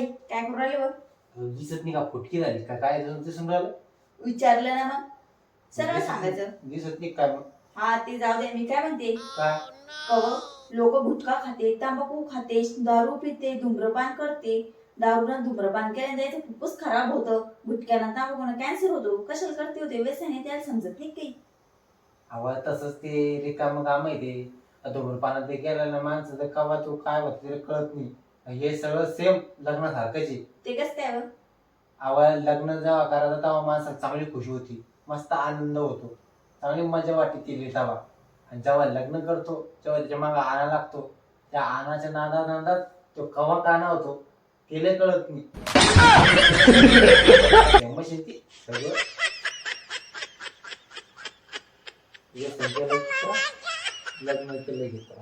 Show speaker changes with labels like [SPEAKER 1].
[SPEAKER 1] काय करू राहिले बघ?
[SPEAKER 2] दिसत नाही का फुटकी झाली का काय दिसून राहिलं?
[SPEAKER 1] विचारलं ना मग सरळ सांगायचं.
[SPEAKER 2] दिसत नाही काय मग?
[SPEAKER 1] हा ते जाऊ दे, मी काय म्हणते
[SPEAKER 2] काय
[SPEAKER 1] कव लोक गुटखा खाते, तंबाखू खाते, दारू पिते, धूम्रपान करते. दारूनं धूम्रपान केल्याने त्याचं खूपच खराब होतं. गुटख्यानं तंबाखूनं कॅन्सर होतो. कशाला करते होते व्यसन आहे, त्याला समजत नाही काही.
[SPEAKER 2] अहो तसंच ते रिकामं काम आहे ते धूम्रपानात ते गेलेलं माणसं तर कवा तो काय होत ते कळत नाही. हे सगळं सेम लग्नासारखंच आहे.
[SPEAKER 1] ते कसं काय बघ?
[SPEAKER 2] अहो लग्न जेव्हा करायचं तेव्हा माणसाला चांगली खुशी होती, मस्त आनंद होतो, चांगली मजा वाटते ती तेव्हा. आणि जेव्हा लग्न करतो तेव्हा त्याच्या मागे आणा लागतो, त्या आणाच्या नादात तो कवा काना होतो केले कळत नाही. मशीन ती सगळं लग्न केलं घेतो.